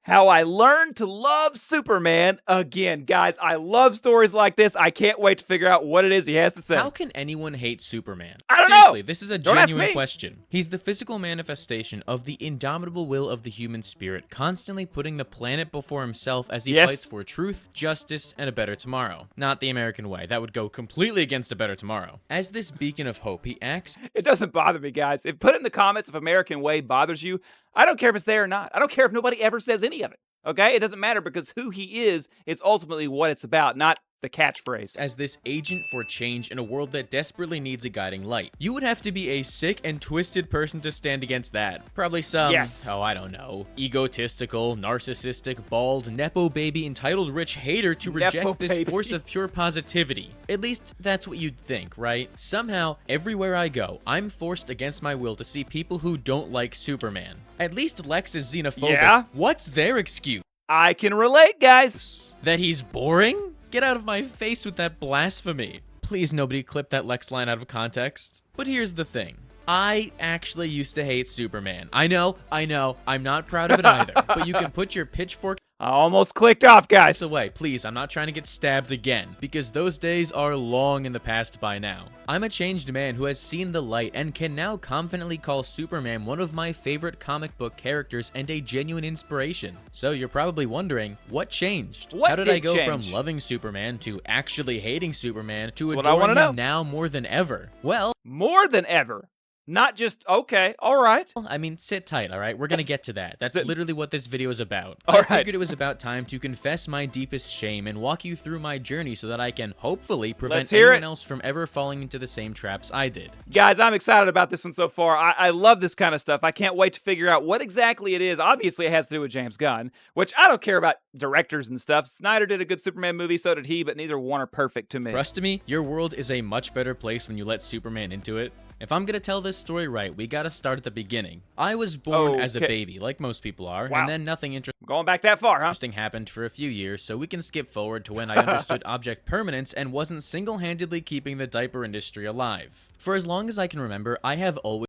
How I learned to love Superman again. Guys, I love stories like this. I can't wait to figure out what it is he has to say. How can anyone hate Superman? I don't Seriously, know. this is a Don't ask genuine me. question. He's the physical manifestation of the indomitable will of the human spirit, constantly putting the planet before himself as he fights for truth, justice, and a better tomorrow. Not the American way. That would go completely against a better tomorrow. As this beacon of hope, he acts... It doesn't bother me, guys. If put it in the comments if American Way bothers you, I don't care if it's there or not. I don't care if nobody ever says any of it. Okay? It doesn't matter because who he is ultimately what it's about, not the catchphrase. As this agent for change in a world that desperately needs a guiding light. You would have to be a sick and twisted person to stand against that. Probably some, oh, I don't know, egotistical, narcissistic, bald, nepo baby, entitled rich hater to reject this force of pure positivity. At least that's what you'd think, right? Somehow, everywhere I go, I'm forced against my will to see people who don't like Superman. At least Lex is xenophobic. Yeah? What's their excuse? I can relate, guys. That he's boring? Get out of my face with that blasphemy. Please nobody clip that Lex line out of context. But here's the thing. I actually used to hate Superman. I know, I'm not proud of it either. But you can put your pitchfork... I almost clicked off, guys. Away, please. I'm not trying to get stabbed again, because those days are long in the past by now. I'm a changed man who has seen the light and can now confidently call Superman one of my favorite comic book characters and a genuine inspiration. So you're probably wondering, what changed? How did I go from loving Superman to actually hating Superman to adoring him now more than ever? Well, more than ever. Not just, okay, all right. I mean, sit tight, all right? We're going to get to that. That's literally what this video is about. I figured it was about time to confess my deepest shame and walk you through my journey so that I can hopefully prevent anyone else from ever falling into the same traps I did. Guys, I'm excited about this one so far. I love this kind of stuff. I can't wait to figure out what exactly it is. Obviously, it has to do with James Gunn, which I don't care about directors and stuff. Snyder did a good Superman movie, so did he, but neither one are perfect to me. Trust me, your world is a much better place when you let Superman into it. If I'm gonna tell this story right, we gotta start at the beginning. I was born as a baby, like most people are, and then nothing interesting. Going back that far, huh? Interesting happened for a few years, so we can skip forward to when I understood object permanence and wasn't single-handedly keeping the diaper industry alive. For as long as I can remember, I have always...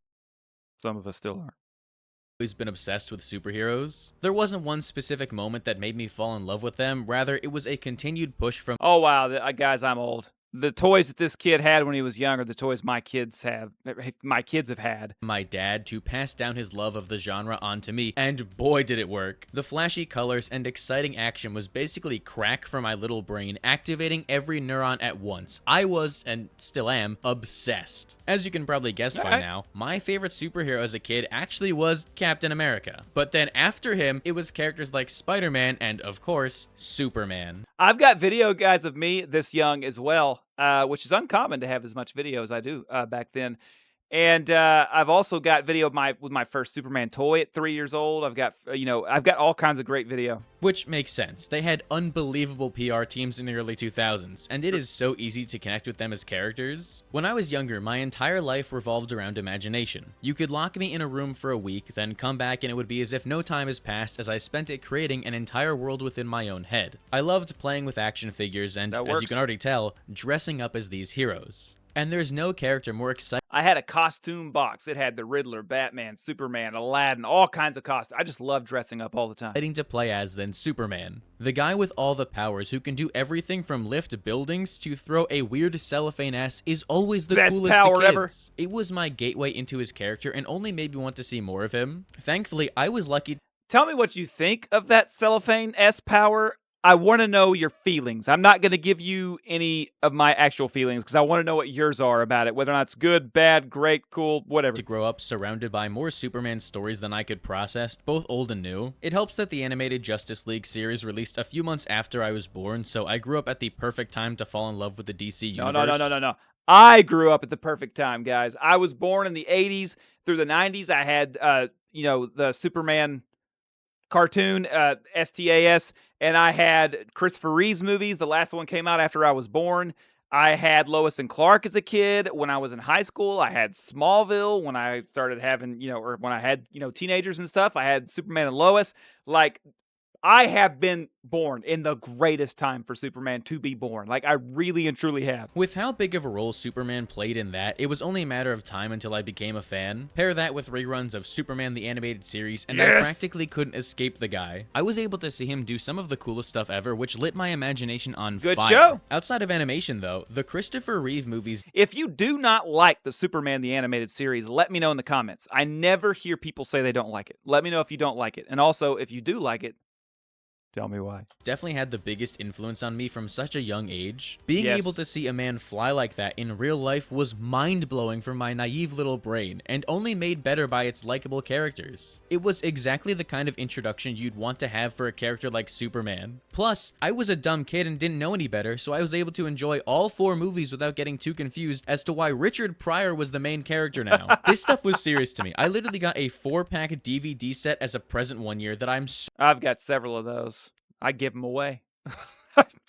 Some of us still are. Been obsessed with superheroes. There wasn't one specific moment that made me fall in love with them, rather it was a continued push from... Oh wow, guys, I'm old. The toys that this kid had when he was young are the toys my kids have had. My dad to pass down his love of the genre onto me, and boy did it work. The flashy colors and exciting action was basically crack for my little brain, activating every neuron at once. I was, and still am, obsessed. As you can probably guess by now, my favorite superhero as a kid actually was Captain America. But then after him, it was characters like Spider-Man and, of course, Superman. I've got video, guys, of me this young as well, which is uncommon to have as much video as I do back then. And I've also got video of with my first Superman toy at 3 years old. I've got, I've got all kinds of great video. Which makes sense. They had unbelievable PR teams in the early 2000s, and it is so easy to connect with them as characters. When I was younger, my entire life revolved around imagination. You could lock me in a room for a week, then come back and it would be as if no time has passed as I spent it creating an entire world within my own head. I loved playing with action figures and, as you can already tell, dressing up as these heroes. And there's no character more exciting. I had a costume box. It had the Riddler, Batman, Superman, Aladdin, all kinds of costumes. I just love dressing up all the time. To play as than Superman. The guy with all the powers who can do everything from lift buildings to throw a weird cellophane S is always the coolest power ever. It was my gateway into his character and only made me want to see more of him. Thankfully, I was lucky. Tell me what you think of that cellophane S power. I want to know your feelings. I'm not going to give you any of my actual feelings because I want to know what yours are about it, whether or not it's good, bad, great, cool, whatever. To grow up surrounded by more Superman stories than I could process, both old and new. It helps that the animated Justice League series released a few months after I was born, so I grew up at the perfect time to fall in love with the DC universe. No. I grew up at the perfect time, guys. I was born in the 80s through the 90s. I had, the Superman cartoon, STAS, and I had Christopher Reeves movies. The last one came out after I was born. I had Lois and Clark as a kid. When I was in high school, I had Smallville. When I started having, or when I had, teenagers and stuff, I had Superman and Lois. Like, I have been born in the greatest time for Superman to be born. Like, I really and truly have. With how big of a role Superman played in that, it was only a matter of time until I became a fan. Pair that with reruns of Superman the Animated Series, and I practically couldn't escape the guy. I was able to see him do some of the coolest stuff ever, which lit my imagination on fire. Good show. Outside of animation, though, the Christopher Reeve movies... If you do not like the Superman the Animated Series, let me know in the comments. I never hear people say they don't like it. Let me know if you don't like it. And also, if you do like it, tell me why. Definitely had the biggest influence on me from such a young age. Being able to see a man fly like that in real life was mind-blowing for my naive little brain, and only made better by its likable characters. It was exactly the kind of introduction you'd want to have for a character like Superman. Plus, I was a dumb kid and didn't know any better, so I was able to enjoy all 4 movies without getting too confused as to why Richard Pryor was the main character now. This stuff was serious to me. I literally got a 4-pack DVD set as a present one year that I've got several of those. I give them away.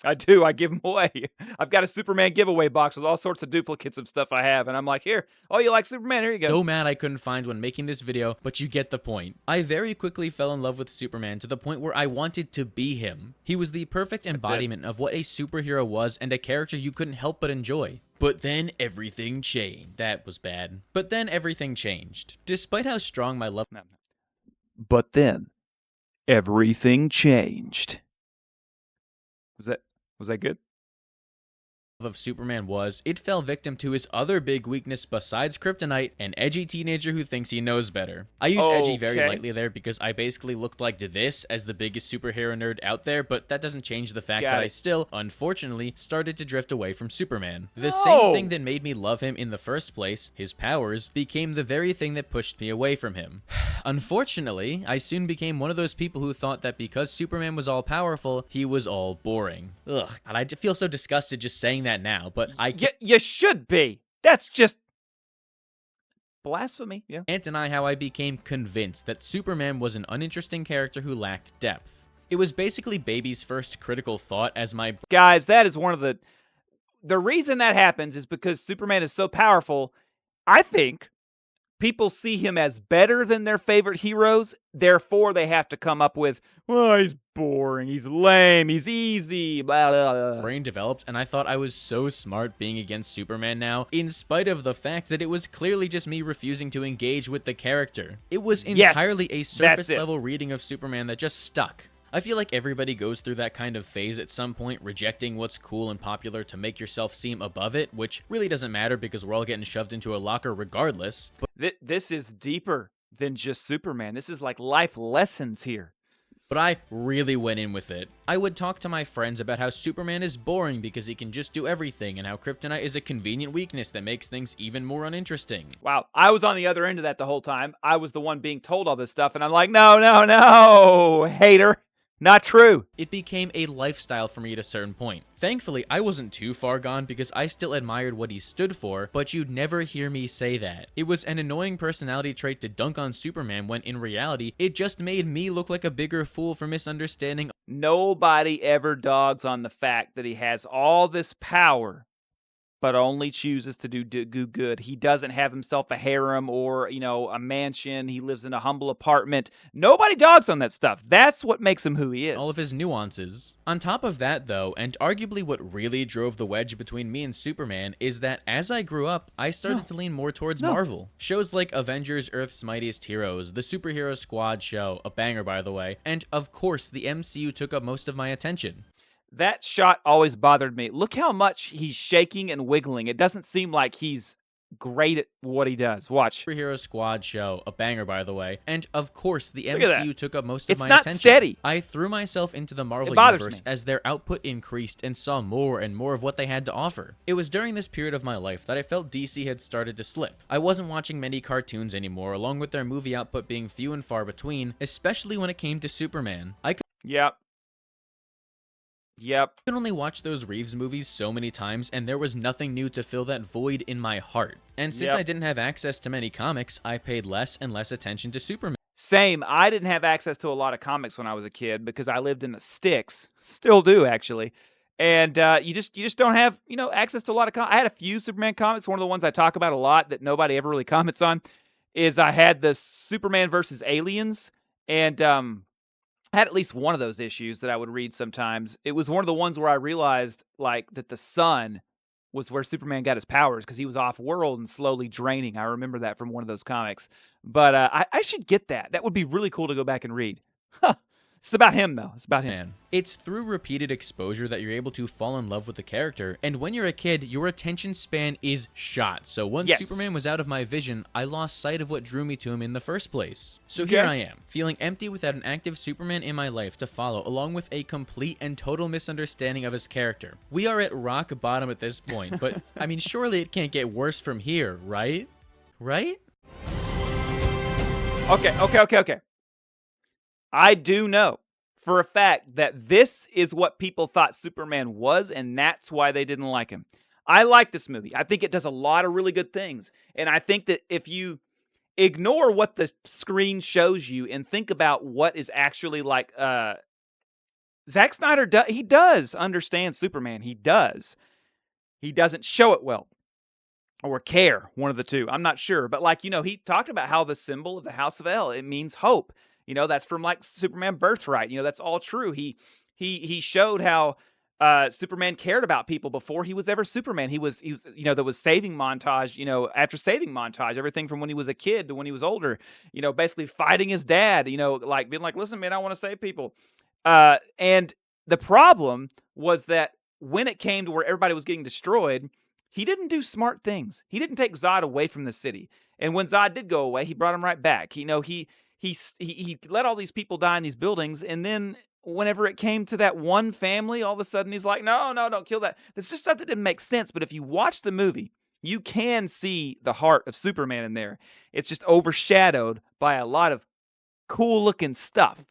I do. I give them away. I've got a Superman giveaway box with all sorts of duplicates of stuff I have, and I'm like, here, oh, you like Superman? Here you go. So mad I couldn't find one making this video, but you get the point. I very quickly fell in love with Superman to the point where I wanted to be him. He was the perfect embodiment of what a superhero was and a character you couldn't help but enjoy. But then everything changed. That was bad. But then everything changed. Despite how strong my love... But then everything changed. Was that good? Of Superman was, it fell victim to his other big weakness besides Kryptonite, an edgy teenager who thinks he knows better. I use edgy very lightly there because I basically looked like this as the biggest superhero nerd out there, but that doesn't change the fact that I still, unfortunately, started to drift away from Superman. The same thing that made me love him in the first place, his powers, became the very thing that pushed me away from him. Unfortunately, I soon became one of those people who thought that because Superman was all powerful, he was all boring. Ugh, and I feel so disgusted just saying that now, but you should be. That's just blasphemy. Yeah. Can't deny how I became convinced that Superman was an uninteresting character who lacked depth. It was basically baby's first critical thought as my... Guys, that is one of the reason that happens is because Superman is so powerful. I think people see him as better than their favorite heroes, therefore they have to come up with, well, he's boring, he's lame, he's easy, blah, blah, blah. Brain developed, and I thought I was so smart being against Superman now, in spite of the fact that it was clearly just me refusing to engage with the character. It was entirely a surface-level reading of Superman that just stuck. I feel like everybody goes through that kind of phase at some point, rejecting what's cool and popular to make yourself seem above it, which really doesn't matter because we're all getting shoved into a locker regardless. But this is deeper than just Superman. This is like life lessons here. But I really went in with it. I would talk to my friends about how Superman is boring because he can just do everything, and how Kryptonite is a convenient weakness that makes things even more uninteresting. Wow, I was on the other end of that the whole time. I was the one being told all this stuff, and I'm like, no, hater. Not true. It became a lifestyle for me at a certain point. Thankfully, I wasn't too far gone because I still admired what he stood for, but you'd never hear me say that. It was an annoying personality trait to dunk on Superman when in reality, it just made me look like a bigger fool for misunderstanding. Nobody ever dogs on the fact that he has all this power, but only chooses to do good. He doesn't have himself a harem or, a mansion. He lives in a humble apartment. Nobody dogs on that stuff. That's what makes him who he is. All of his nuances. On top of that, though, and arguably what really drove the wedge between me and Superman, is that as I grew up, I started to lean more towards Marvel. Shows like Avengers, Earth's Mightiest Heroes, the Superhero Squad show, a banger by the way, and of course, the MCU took up most of my attention. That shot always bothered me. Look how much he's shaking and wiggling. It doesn't seem like he's great at what he does. Watch. Superhero Squad show, a banger by the way. And of course, the MCU took up most of my attention. It's not steady. I threw myself into the Marvel universe as their output increased and saw more and more of what they had to offer. It was during this period of my life that I felt DC had started to slip. I wasn't watching many cartoons anymore, along with their movie output being few and far between, especially when it came to Superman. I could only watch those Reeves movies so many times, and there was nothing new to fill that void in my heart. And since I didn't have access to many comics, I paid less and less attention to Superman. Same. I didn't have access to a lot of comics when I was a kid because I lived in the sticks. Still do, actually. And you just don't have, access to a lot of comics. I had a few Superman comics. One of the ones I talk about a lot that nobody ever really comments on is I had the Superman versus Aliens, and I had at least one of those issues that I would read sometimes. It was one of the ones where I realized, like, that the sun was where Superman got his powers because he was off-world and slowly draining. I remember that from one of those comics. But I should get that. That would be really cool to go back and read. Huh. It's about him, though. It's about him. Man. It's through repeated exposure that you're able to fall in love with the character, and when you're a kid, your attention span is shot. So once Superman was out of my vision, I lost sight of what drew me to him in the first place. So here I am, feeling empty without an active Superman in my life to follow, along with a complete and total misunderstanding of his character. We are at rock bottom at this point, but I mean, surely it can't get worse from here, right? Right? Okay. I do know for a fact that this is what people thought Superman was, and that's why they didn't like him. I like this movie. I think it does a lot of really good things. And I think that if you ignore what the screen shows you and think about what is actually like, Zack Snyder, he does understand Superman. He does. He doesn't show it well. Or care, one of the two. I'm not sure. But like, he talked about how the symbol of the House of El, it means hope. That's from like Superman Birthright. That's all true. He showed how Superman cared about people before he was ever Superman. There was saving montage, after saving montage, everything from when he was a kid to when he was older, basically fighting his dad, like being like, listen, man, I want to save people. And the problem was that when it came to where everybody was getting destroyed, he didn't do smart things. He didn't take Zod away from the city. And when Zod did go away, he brought him right back. He let all these people die in these buildings, and then whenever it came to that one family, all of a sudden he's like, no, don't kill that. That's just stuff that didn't make sense. But if you watch the movie, you can see the heart of Superman in there. It's just overshadowed by a lot of cool-looking stuff,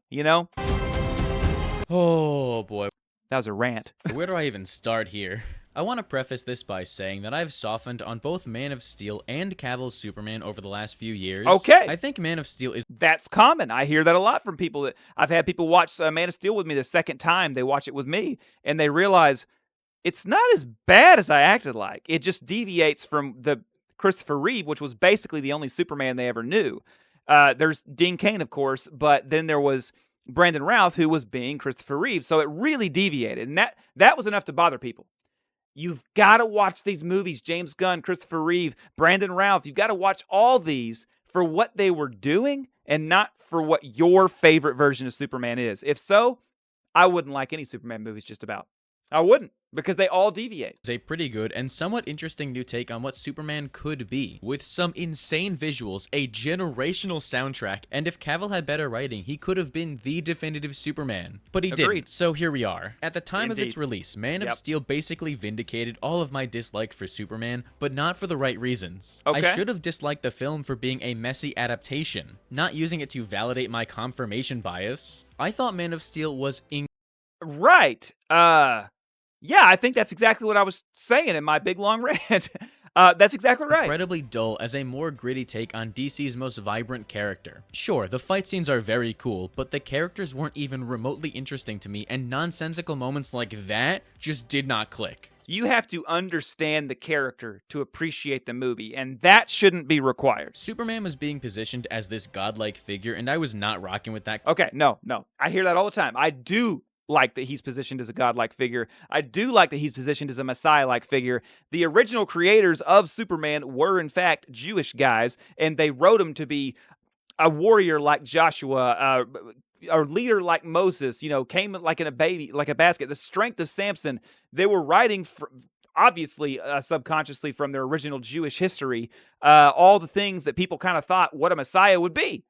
Oh, boy. That was a rant. Where do I even start here? I want to preface this by saying that I've softened on both Man of Steel and Cavill's Superman over the last few years. Okay. I think Man of Steel is... That's common. I hear that a lot from people. I've had people watch Man of Steel with me the second time they watch it with me, and they realize it's not as bad as I acted like. It just deviates from the Christopher Reeve, which was basically the only Superman they ever knew. There's Dean Cain, of course, but then there was Brandon Routh, who was being Christopher Reeve, so it really deviated, and that was enough to bother people. You've got to watch these movies, James Gunn, Christopher Reeve, Brandon Routh. You've got to watch all these for what they were doing and not for what your favorite version of Superman is. If so, I wouldn't like any Superman movies just about. I wouldn't, because they all deviate. It's a pretty good and somewhat interesting new take on what Superman could be, with some insane visuals, a generational soundtrack, and if Cavill had better writing, he could have been the definitive Superman. But he didn't, so here we are. At the time of its release, Man of Steel basically vindicated all of my dislike for Superman, but not for the right reasons. Okay. I should have disliked the film for being a messy adaptation, not using it to validate my confirmation bias. I thought Man of Steel was Right. Yeah, I think that's exactly what I was saying in my big long rant. That's exactly right. Incredibly dull as a more gritty take on DC's most vibrant character. Sure, the fight scenes are very cool, but the characters weren't even remotely interesting to me, and nonsensical moments like that just did not click. You have to understand the character to appreciate the movie, and that shouldn't be required. Superman was being positioned as this godlike figure, and I was not rocking with that. Okay, no. I hear that all the time. I do like that he's positioned as a godlike figure. I do like that he's positioned as a messiah-like figure. The original creators of Superman were, in fact, Jewish guys, and they wrote him to be a warrior like Joshua, a leader like Moses, came like in a baby, like a basket. The strength of Samson, they were writing, obviously, subconsciously from their original Jewish history, all the things that people kind of thought what a messiah would be.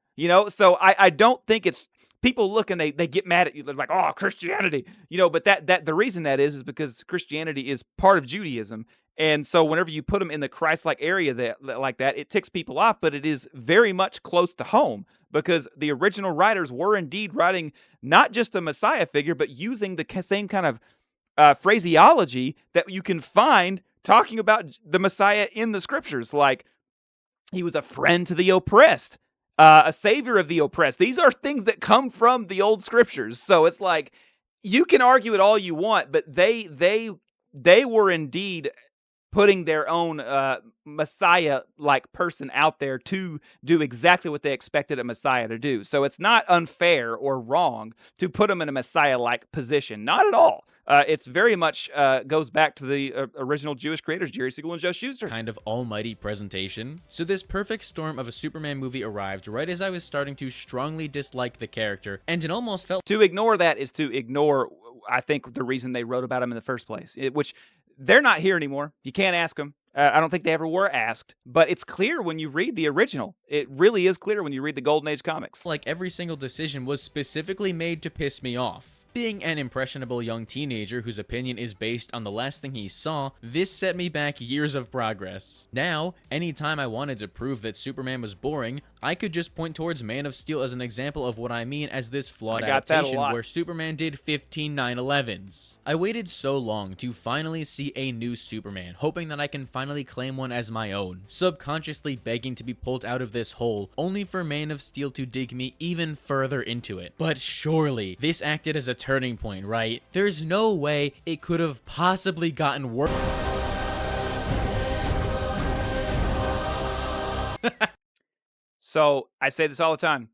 So I don't think it's... People look and they get mad at you. They're like, oh, Christianity, but that the reason that is because Christianity is part of Judaism. And so whenever you put them in the Christ-like area like that, it ticks people off, but it is very much close to home because the original writers were indeed writing not just a Messiah figure, but using the same kind of phraseology that you can find talking about the Messiah in the scriptures. Like he was a friend to the oppressed. A savior of the oppressed. These are things that come from the old scriptures. So it's like, you can argue it all you want, but they were indeed putting their own Messiah-like person out there to do exactly what they expected a Messiah to do. So it's not unfair or wrong to put him in a Messiah-like position. Not at all. It's very much goes back to the original Jewish creators, Jerry Siegel and Joe Shuster. Kind of almighty presentation. So this perfect storm of a Superman movie arrived right as I was starting to strongly dislike the character, and it almost felt... To ignore that is to ignore, I think, the reason they wrote about him in the first place, which they're not here anymore. You can't ask them. I don't think they ever were asked, but it's clear when you read the original. It really is clear when you read the Golden Age comics. Like every single decision was specifically made to piss me off. Being an impressionable young teenager whose opinion is based on the last thing he saw, this set me back years of progress. Now, anytime I wanted to prove that Superman was boring, I could just point towards Man of Steel as an example of what I mean as this flawed adaptation where Superman did 15 9/11s. I waited so long to finally see a new Superman, hoping that I can finally claim one as my own, subconsciously begging to be pulled out of this hole, only for Man of Steel to dig me even further into it. But surely, this acted as a turning point, right? There's no way it could have possibly gotten worse. So, I say this all the time.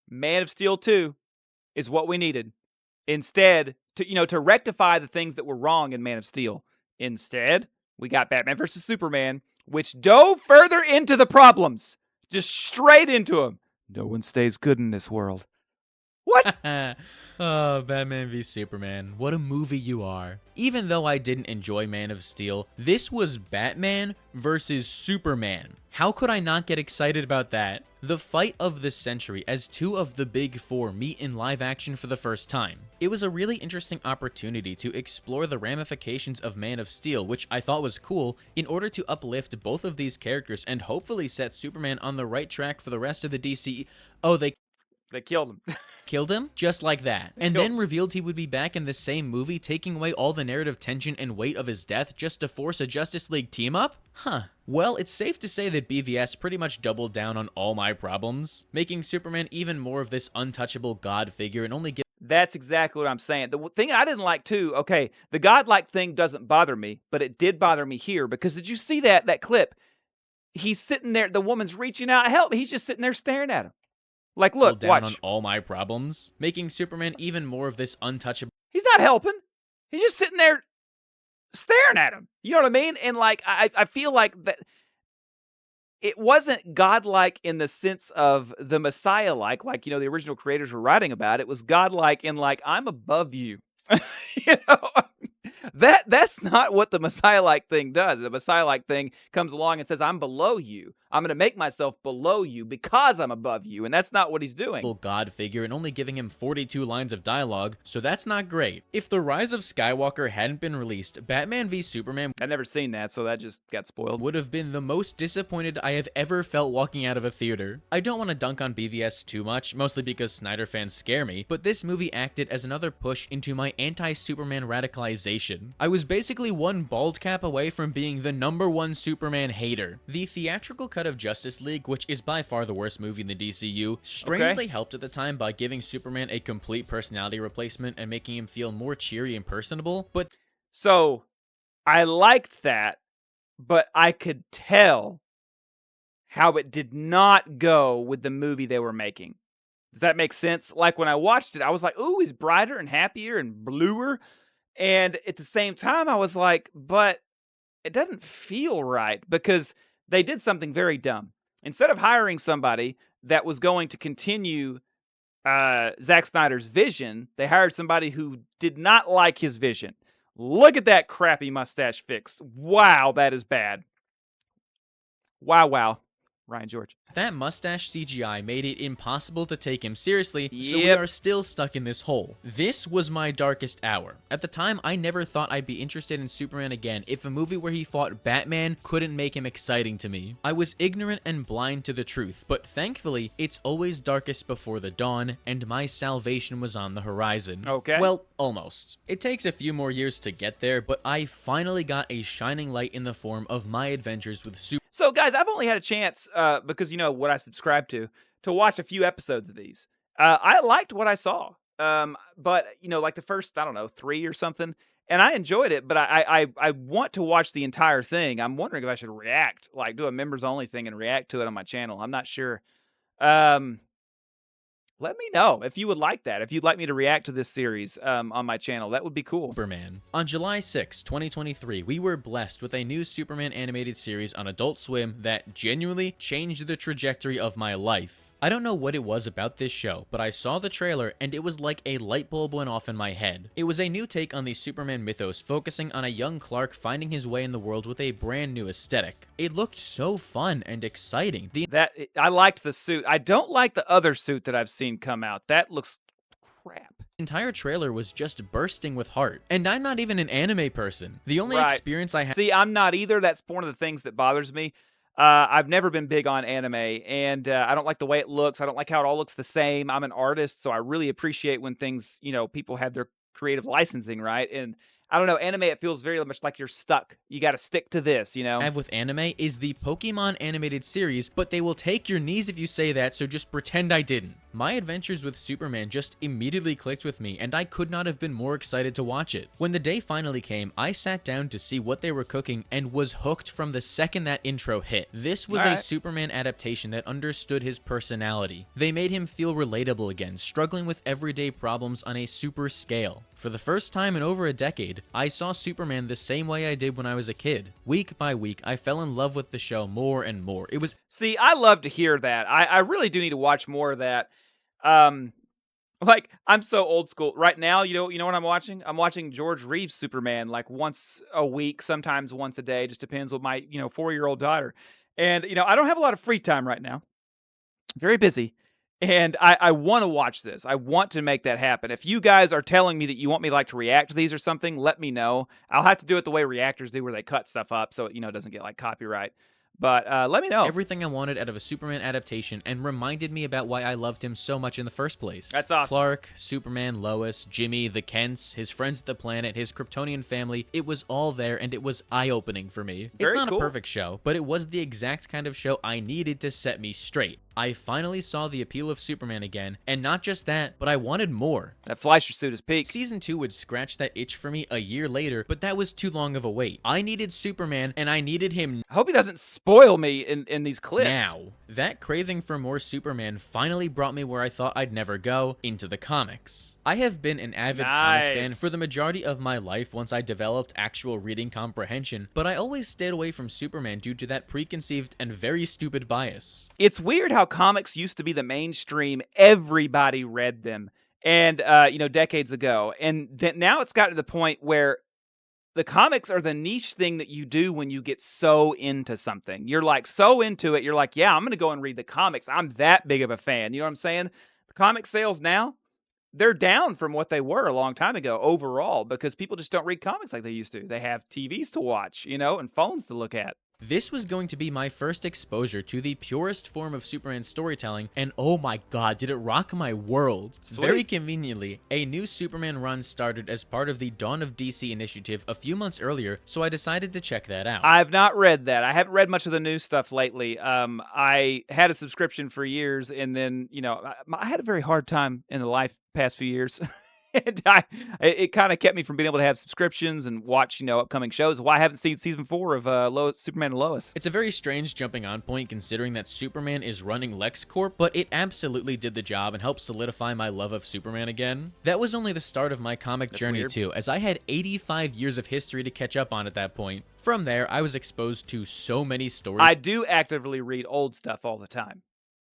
Man of Steel 2 is what we needed. Instead, to rectify the things that were wrong in Man of Steel. Instead, we got Batman vs. Superman, which dove further into the problems. Just straight into them. No one stays good in this world. What? Oh, Batman v Superman. What a movie you are. Even though I didn't enjoy Man of Steel, this was Batman versus Superman. How could I not get excited about that? The fight of the century as two of the big four meet in live action for the first time. It was a really interesting opportunity to explore the ramifications of Man of Steel, which I thought was cool, in order to uplift both of these characters and hopefully set Superman on the right track for the rest of the DC. Oh, they killed him. Killed him? Just like that. And then revealed he would be back in the same movie, taking away all the narrative tension and weight of his death just to force a Justice League team-up? Huh. Well, it's safe to say that BVS pretty much doubled down on all my problems, making Superman even more of this untouchable god figure and only That's exactly what I'm saying. The thing I didn't like too, okay, the godlike thing doesn't bother me, but it did bother me here because did you see that clip? He's sitting there, the woman's reaching out, help, he's just sitting there staring at him. Like, look, down watch. On all my problems, making Superman even more of this untouchable. He's not helping. He's just sitting there staring at him. You know what I mean? And like, I feel like that it wasn't godlike in the sense of the Messiah-like, the original creators were writing about. It was godlike in like, I'm above you. You know? That's not what the Messiah-like thing does. The Messiah-like thing comes along and says, I'm below you. I'm going to make myself below you because I'm above you. And that's not what he's doing. God figure and only giving him 42 lines of dialogue, so that's not great. If The Rise of Skywalker hadn't been released, Batman v Superman... I've never seen that, so that just got spoiled. ...would have been the most disappointed I have ever felt walking out of a theater. I don't want to dunk on BVS too much, mostly because Snyder fans scare me, but this movie acted as another push into my anti-Superman radicalization. I was basically one bald cap away from being the #1 Superman hater. The theatrical cut of Justice League, which is by far the worst movie in the DCU, strangely helped at the time by giving Superman a complete personality replacement and making him feel more cheery and personable, but... So, I liked that, but I could tell how it did not go with the movie they were making. Does that make sense? Like, when I watched it, I was like, ooh, he's brighter and happier and bluer. And at the same time, I was like, but it doesn't feel right because they did something very dumb. Instead of hiring somebody that was going to continue Zack Snyder's vision, they hired somebody who did not like his vision. Look at that crappy mustache fix. Wow, that is bad. Wow. Ryan George. That mustache CGI made it impossible to take him seriously, so we are still stuck in this hole. This was my darkest hour. At the time, I never thought I'd be interested in Superman again if a movie where he fought Batman couldn't make him exciting to me. I was ignorant and blind to the truth, but thankfully, it's always darkest before the dawn, and my salvation was on the horizon. Okay. Well, almost. It takes a few more years to get there, but I finally got a shining light in the form of my adventures with Superman. So, guys, I've only had a chance, because, what I subscribe to watch a few episodes of these. I liked what I saw. But, like the first, I don't know, 3 or something, and I enjoyed it, but I want to watch the entire thing. I'm wondering if I should react, like do a members only thing and react to it on my channel. I'm not sure. Um, Let me know if you would like that. If you'd like me to react to this series on my channel, that would be cool. Superman. On July 6, 2023, we were blessed with a new Superman animated series on Adult Swim that genuinely changed the trajectory of my life. I don't know what it was about this show, but I saw the trailer and it was like a light bulb went off in my head. It was a new take on the Superman mythos, focusing on a young Clark finding his way in the world with a brand new aesthetic. It looked so fun and exciting. I liked the suit. I don't like the other suit that I've seen come out. That looks crap. The entire trailer was just bursting with heart. And I'm not even an anime person. The only experience I had— See, I'm not either. That's one of the things that bothers me. I've never been big on anime, and I don't like the way it looks. I don't like how it all looks the same. I'm an artist, so I really appreciate when things, people have their creative licensing, right? And I don't know, anime, it feels very much like you're stuck. You got to stick to this, have with anime is the Pokemon animated series, but they will take your knees if you say that, so just pretend I didn't. My adventures with Superman just immediately clicked with me, and I could not have been more excited to watch it. When the day finally came, I sat down to see what they were cooking and was hooked from the second that intro hit. This was a Superman adaptation that understood his personality. They made him feel relatable again, struggling with everyday problems on a super scale. For the first time in over a decade, I saw Superman the same way I did when I was a kid. Week by week, I fell in love with the show more and more. See, I love to hear that. I really do need to watch more of that. Like, I'm so old school. Right now, you know what I'm watching? I'm watching George Reeves' Superman, like, once a week, sometimes once a day. Just depends with my, 4-year-old daughter. And, I don't have a lot of free time right now. Very busy. And I want to watch this. I want to make that happen. If you guys are telling me that you want me to react to these or something, let me know. I'll have to do it the way reactors do, where they cut stuff up so it doesn't get copyright. But let me know. Everything I wanted out of a Superman adaptation, and reminded me about why I loved him so much in the first place. That's awesome. Clark, Superman, Lois, Jimmy, the Kents, his friends at the planet, his Kryptonian family, it was all there, and it was eye-opening for me. It's not a perfect show, but it was the exact kind of show I needed to set me straight. I finally saw the appeal of Superman again, and not just that, but I wanted more. That Fleischer suit is peak. Season 2 would scratch that itch for me a year later, but that was too long of a wait. I needed Superman, and I needed him— I hope he doesn't spoil me in these clips. Now. That craving for more Superman finally brought me where I thought I'd never go, into the comics. I have been an avid comic fan for the majority of my life once I developed actual reading comprehension, but I always stayed away from Superman due to that preconceived and very stupid bias. It's weird how comics used to be the mainstream. Everybody read them, and decades ago, and now it's got to the point where the comics are the niche thing that you do when you get so into something. You're so into it, you're like, yeah, I'm going to go and read the comics. I'm that big of a fan. You know what I'm saying? The comic sales now, they're down from what they were a long time ago overall, because people just don't read comics like they used to. They have TVs to watch, and phones to look at. This was going to be my first exposure to the purest form of Superman storytelling, and oh my god, did it rock my world. Sweet. Very conveniently, a new Superman run started as part of the Dawn of DC initiative a few months earlier, so I decided to check that out. I've not read that. I haven't read much of the new stuff lately. I had a subscription for years, and then, I had a very hard time in the past few years. And it kind of kept me from being able to have subscriptions and watch, upcoming shows. Why I haven't seen season 4 of Superman and Lois. It's a very strange jumping on point considering that Superman is running LexCorp, but it absolutely did the job and helped solidify my love of Superman again. That was only the start of my comic journey too, as I had 85 years of history to catch up on at that point. From there, I was exposed to so many stories. I do actively read old stuff all the time.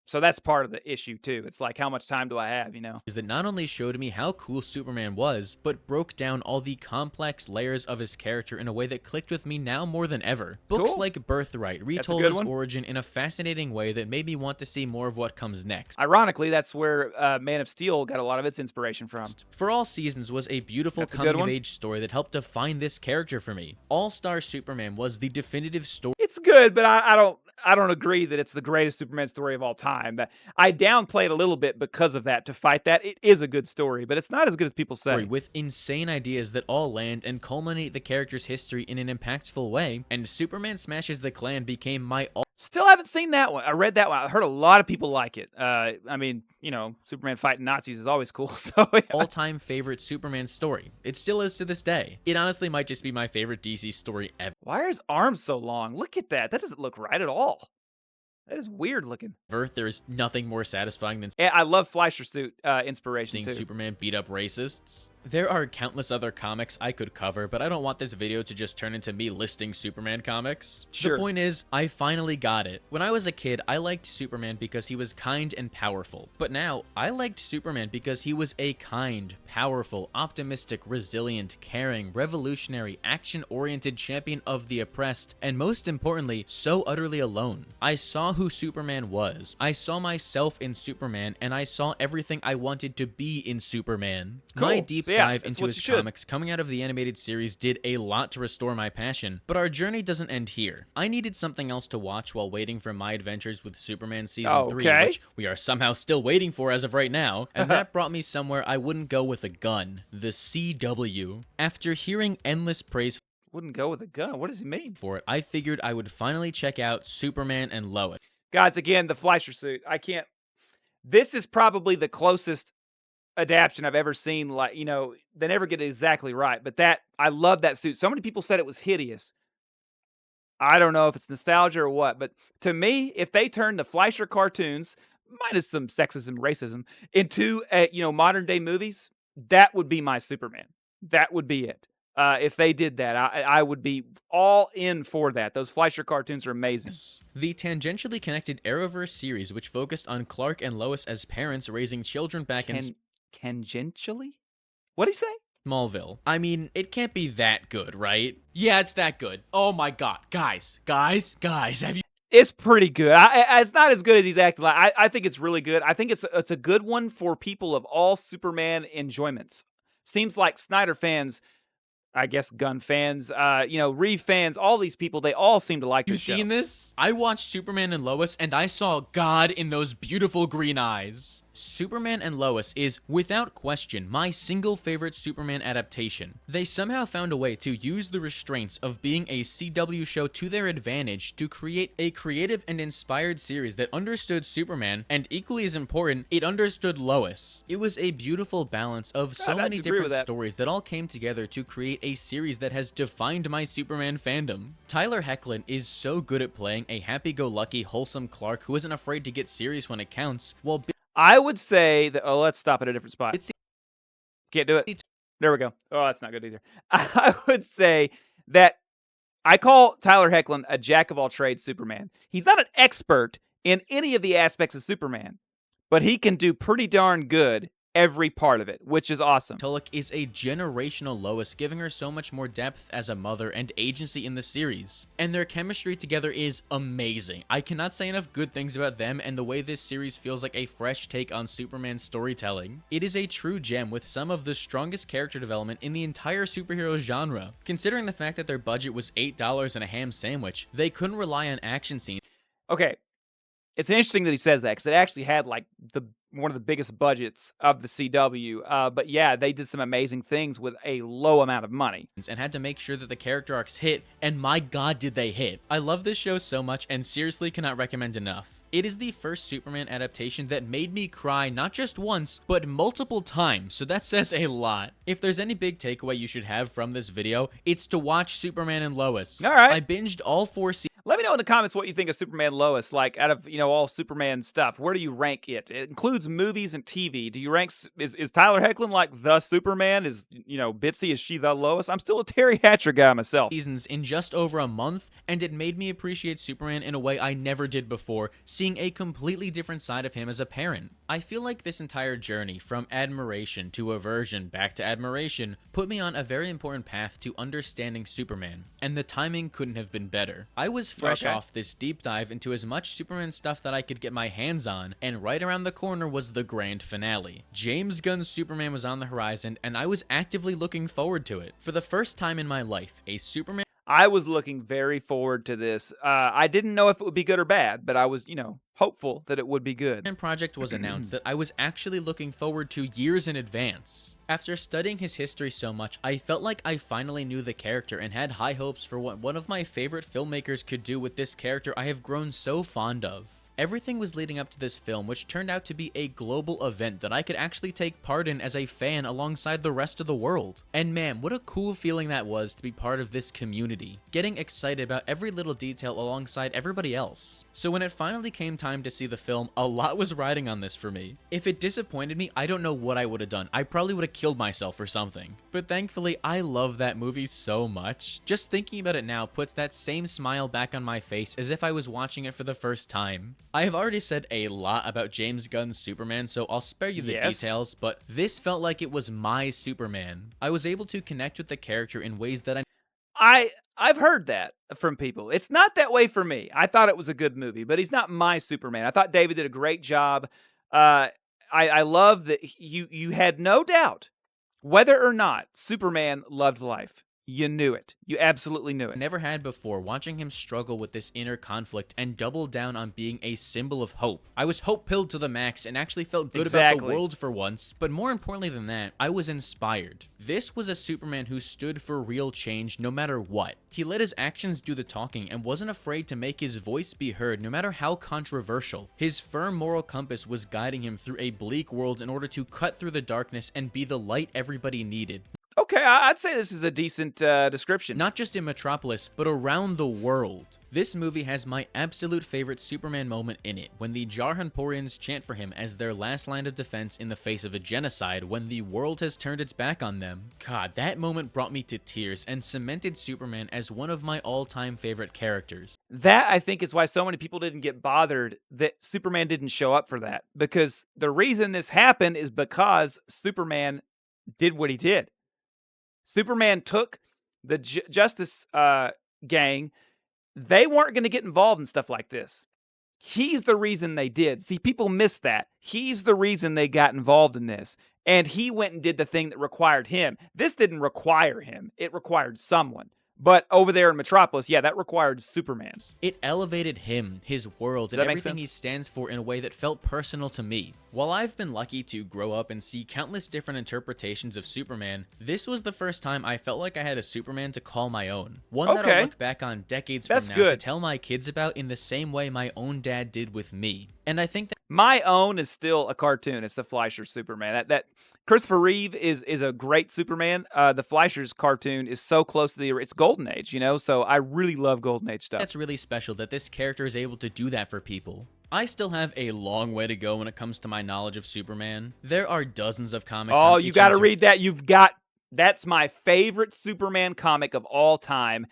So that's part of the issue, too. It's like, how much time do I have, Is that not only showed me how cool Superman was, but broke down all the complex layers of his character in a way that clicked with me now more than ever. Books like Birthright retold his origin in a fascinating way that made me want to see more of what comes next. Ironically, that's where Man of Steel got a lot of its inspiration from. For All Seasons was a beautiful coming-of-age story that helped define this character for me. All-Star Superman was the definitive story. It's good, but I don't agree that it's the greatest Superman story of all time. I downplay it a little bit because of that, to fight that. It is a good story, but it's not as good as people say. With insane ideas that all land and culminate the character's history in an impactful way, and Superman Smashes the Klan became my Still haven't seen that one. I read that one. I heard a lot of people like it. I mean, you know, Superman fighting Nazis is always cool. So yeah. All-time favorite Superman story. It still is to this day. It honestly might just be my favorite DC story ever. Why are his arms so long? Look at that. That doesn't look right at all. That is weird looking. There's nothing more satisfying than I love Fleischer suit inspiration seeing too. Superman beat up racists. There are countless other comics I could cover, but I don't want this video to just turn into me listing Superman comics. Sure. The point is, I finally got it. When I was a kid, I liked Superman because he was kind and powerful. But now, I liked Superman because he was a kind, powerful, optimistic, resilient, caring, revolutionary, action-oriented champion of the oppressed, and most importantly, so utterly alone. I saw who Superman was. I saw myself in Superman, and I saw everything I wanted to be in Superman. Cool. My deep So, yeah, dive into his comics coming out of the animated series did a lot to restore my passion, but our journey doesn't end here. I needed something else to watch while waiting for My Adventures with Superman Season 3, which we are somehow still waiting for as of right now, and that brought me somewhere I wouldn't go with a gun, the CW. After hearing endless praise wouldn't go with a gun. What does he mean? For it, I figured I would finally check out Superman and Lois. Guys, again, the Fleischer suit. I can't. This is probably the closest adaptation I've ever seen. Like, you know, they never get it exactly right, but I love that suit. So many people said it was hideous. I don't know if it's nostalgia or what, but to me, if they turned the Fleischer cartoons, minus some sexism, racism, into modern day movies, that would be my Superman. That would be it. If they did that, I would be all in for that. Those Fleischer cartoons are amazing. The tangentially connected Arrowverse series, which focused on Clark and Lois as parents raising children back in tangentially? What'd he say? Smallville. I mean, it can't be that good, right? Yeah, it's that good. Oh my god. Guys, have you... It's pretty good. It's not as good as he's acting like. I think it's really good. I think it's a good one for people of all Superman enjoyments. Seems like Snyder fans, I guess Gunn fans, Reeve fans, all these people, they all seem to like this show. You seen this? I watched Superman and Lois, and I saw God in those beautiful green eyes. Superman and Lois is, without question, my single favorite Superman adaptation. They somehow found a way to use the restraints of being a CW show to their advantage to create a creative and inspired series that understood Superman, and equally as important, it understood Lois. It was a beautiful balance of so many different stories that all came together to create a series that has defined my Superman fandom. Tyler Hoechlin is so good at playing a happy-go-lucky, wholesome Clark who isn't afraid to get serious when it counts, while I would say that. Oh, let's stop at a different spot. Can't do it. There we go. Oh, that's not good either. I would say that I call Tyler Hoechlin a jack of all trades Superman. He's not an expert in any of the aspects of Superman, but he can do pretty darn good every part of it, which is awesome. Tulloch is a generational Lois, giving her so much more depth as a mother and agency in the series. And their chemistry together is amazing. I cannot say enough good things about them and the way this series feels like a fresh take on Superman's storytelling. It is a true gem with some of the strongest character development in the entire superhero genre. Considering the fact that their budget was $8 and a ham sandwich, they couldn't rely on action scenes. Okay. It's interesting that he says that because it actually had like one of the biggest budgets of the CW. But yeah, they did some amazing things with a low amount of money. And had to make sure that the character arcs hit, and my god did they hit. I love this show so much and seriously cannot recommend enough. It is the first Superman adaptation that made me cry not just once, but multiple times, so that says a lot. If there's any big takeaway you should have from this video, it's to watch Superman and Lois. Alright. I binged all 4 seasons. Let me know in the comments what you think of Superman Lois, like out of, all Superman stuff. Where do you rank it? It includes movies and TV. Do you rank, is Tyler Hoechlin like the Superman? Is, Bitsy, is she the Lois? I'm still a Terry Hatcher guy myself. Seasons in just over a month, and it made me appreciate Superman in a way I never did before, seeing a completely different side of him as a parent. I feel like this entire journey, from admiration to aversion back to admiration, put me on a very important path to understanding Superman, and the timing couldn't have been better. I was fresh off this deep dive into as much Superman stuff that I could get my hands on, and right around the corner was the grand finale. James Gunn's Superman was on the horizon, and I was actively looking forward to it. For the first time in my life, a Superman... I was looking very forward to this. I didn't know if it would be good or bad, but I was, hopeful that it would be good. Project was announced that I was actually looking forward to years in advance. After studying his history so much, I felt like I finally knew the character and had high hopes for what one of my favorite filmmakers could do with this character I have grown so fond of. Everything was leading up to this film, which turned out to be a global event that I could actually take part in as a fan alongside the rest of the world. And man, what a cool feeling that was to be part of this community, getting excited about every little detail alongside everybody else. So when it finally came time to see the film, a lot was riding on this for me. If it disappointed me, I don't know what I would have done. I probably would have killed myself or something. But thankfully, I love that movie so much. Just thinking about it now puts that same smile back on my face as if I was watching it for the first time. I have already said a lot about James Gunn's Superman, so I'll spare you the details, but this felt like it was my Superman. I was able to connect with the character in ways that I've heard that from people. It's not that way for me. I thought it was a good movie, but he's not my Superman. I thought David did a great job. I love that you had no doubt whether or not Superman loved life. You knew it. You absolutely knew it. Never had before, watching him struggle with this inner conflict and double down on being a symbol of hope. I was hope-pilled to the max and actually felt good about the world for once, but more importantly than that, I was inspired. This was a Superman who stood for real change no matter what. He let his actions do the talking and wasn't afraid to make his voice be heard no matter how controversial. His firm moral compass was guiding him through a bleak world in order to cut through the darkness and be the light everybody needed. Okay, I'd say this is a decent description. Not just in Metropolis, but around the world. This movie has my absolute favorite Superman moment in it, when the Jarhanporians chant for him as their last line of defense in the face of a genocide when the world has turned its back on them. God, that moment brought me to tears and cemented Superman as one of my all-time favorite characters. That, I think, is why so many people didn't get bothered that Superman didn't show up for that. Because the reason this happened is because Superman did what he did. Superman took the Justice gang. They weren't going to get involved in stuff like this. He's the reason they did. See, people miss that. He's the reason they got involved in this. And he went and did the thing that required him. This didn't require him. It required someone. But over there in Metropolis, yeah, that required Superman. It elevated him, his world, and everything he stands for in a way that felt personal to me. While I've been lucky to grow up and see countless different interpretations of Superman, this was the first time I felt like I had a Superman to call my own. One that I'll look back on decades from now to tell my kids about in the same way my own dad did with me. And I think that my own is still a cartoon. It's the Fleischer Superman. That Christopher Reeve is a great Superman. The Fleischer's cartoon is so close to it's Golden Age, so I really love Golden Age stuff. That's really special that this character is able to do that for people. I still have a long way to go when it comes to my knowledge of Superman. There are dozens of comics. Oh, you got to read that. That's my favorite Superman comic of all time.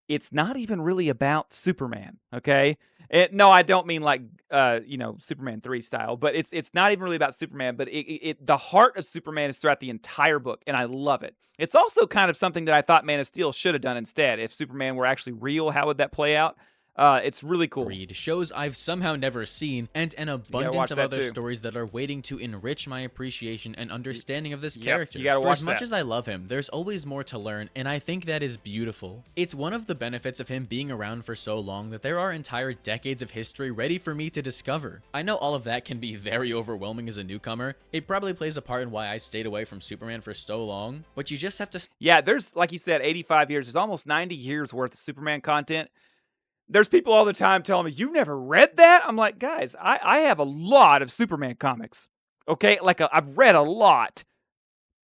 It's not even really about Superman, okay? No, I don't mean like Superman 3 style, but it's not even really about Superman, but the heart of Superman is throughout the entire book, and I love it. It's also kind of something that I thought Man of Steel should have done instead. If Superman were actually real, how would that play out? It's really cool. Read shows I've somehow never seen, and an abundance of other stories that are waiting to enrich my appreciation and understanding of this character. You gotta watch For as much as I love him, there's always more to learn, and I think that is beautiful. It's one of the benefits of him being around for so long that there are entire decades of history ready for me to discover. I know all of that can be very overwhelming as a newcomer. It probably plays a part in why I stayed away from Superman for so long, but you just have to... Yeah, there's, like you said, 85 years. There's almost 90 years worth of Superman content. There's people all the time telling me, you've never read that? I'm like, guys, I have a lot of Superman comics. Okay? I've read a lot.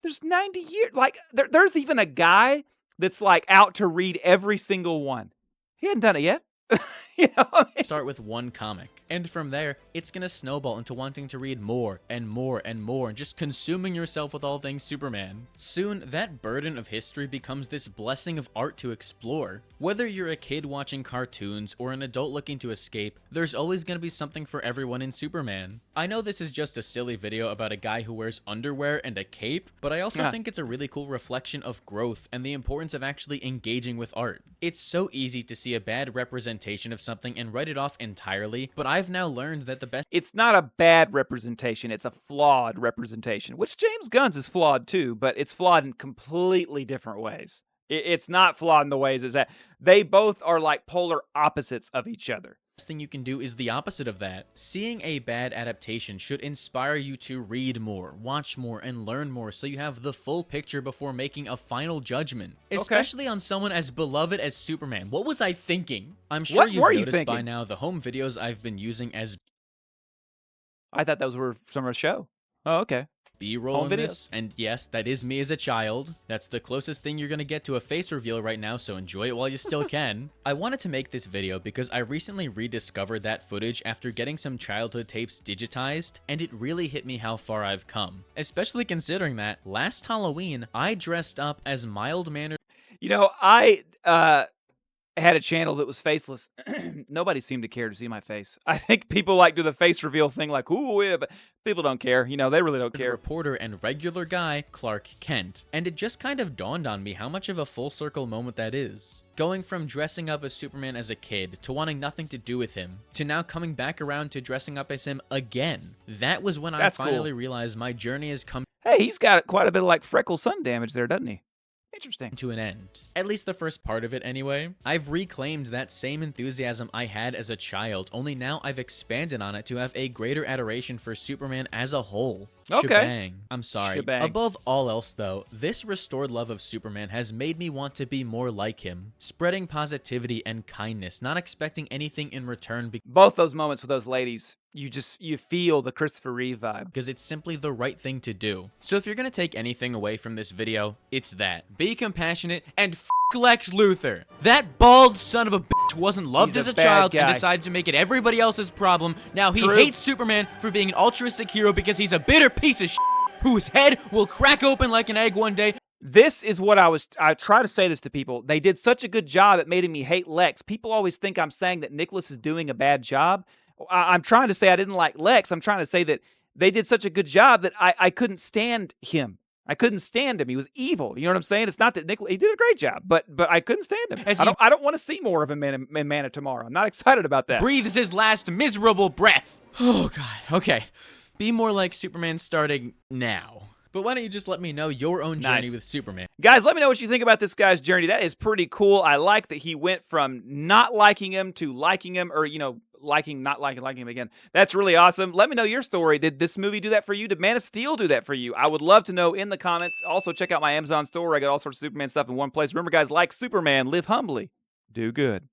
There's 90 years. There's even a guy that's out to read every single one. He hadn't done it yet. Start with one comic, and from there it's gonna snowball into wanting to read more and more and more and just consuming yourself with all things Superman. Soon that burden of history becomes this blessing of art to explore. Whether you're a kid watching cartoons or an adult looking to escape, there's always gonna be something for everyone in Superman. I know this is just a silly video about a guy who wears underwear and a cape, but I also think it's a really cool reflection of growth and the importance of actually engaging with art. It's so easy to see a bad representation of something and write it off entirely, but I've now learned that the best... It's not a bad representation, it's a flawed representation, which James Gunn's is flawed too, but it's flawed in completely different ways. It's not flawed in the ways is that they both are like polar opposites of each other. Thing you can do is the opposite of that. Seeing a bad adaptation should inspire you to read more, watch more, and learn more so you have the full picture before making a final judgment. Especially on someone as beloved as Superman. What was I thinking? I'm sure you've noticed by now the home videos I've been using as... I thought those were from a show. Oh, okay. B-roll in this, and yes, that is me as a child. That's the closest thing you're gonna get to a face reveal right now, so enjoy it while you still can. I wanted to make this video because I recently rediscovered that footage after getting some childhood tapes digitized, and it really hit me how far I've come. Especially considering that, last Halloween, I dressed up as mild-mannered... You know, I had a channel that was faceless. Nobody seemed to care to see my face. I think people like do the face reveal thing like, ooh, yeah, but people don't care. You know, they really don't care. Reporter and regular guy, Clark Kent. And it just kind of dawned on me how much of a full circle moment that is. Going from dressing up as Superman as a kid to wanting nothing to do with him, to now coming back around to dressing up as him again. That was when I finally realized my journey has come... Hey, he's got quite a bit of like freckle sun damage there, doesn't he? Interesting. To an end. At least the first part of it anyway. I've reclaimed that same enthusiasm I had as a child, only now I've expanded on it to have a greater adoration for Superman as a whole. Okay. Shebang. I'm sorry. Shebang. Above all else though, this restored love of Superman has made me want to be more like him, spreading positivity and kindness, not expecting anything in return. Both those moments with those ladies, you feel the Christopher Reeve vibe. Because it's simply the right thing to do. So if you're gonna take anything away from this video, it's that. Be compassionate and f*** Lex Luthor. That bald son of a bitch wasn't loved as a child and decided to make it everybody else's problem. Now he hates Superman for being an altruistic hero because he's a bitter piece of shit whose head will crack open like an egg one day. This is what I try to say this to people. They did such a good job at making me hate Lex. People always think I'm saying that Nicholas is doing a bad job. I'm trying to say I didn't like Lex. I'm trying to say that they did such a good job that I couldn't stand him. I couldn't stand him. He was evil. You know what I'm saying? It's not that Nicholas, he did a great job, but I couldn't stand him. I don't want to see more of him in Man of Tomorrow. I'm not excited about that. Breathes his last miserable breath. Oh, God. Okay. Be more like Superman starting now. But why don't you just let me know your own journey with Superman? Guys, let me know what you think about this guy's journey. That is pretty cool. I like that he went from not liking him to liking him, or, you know, liking him again. That's really awesome. Let me know your story. Did this movie do that for you? Did Man of Steel do that for you? I would love to know in the comments. Also, check out my Amazon store. I got all sorts of Superman stuff in one place. Remember, guys, like Superman, live humbly, do good.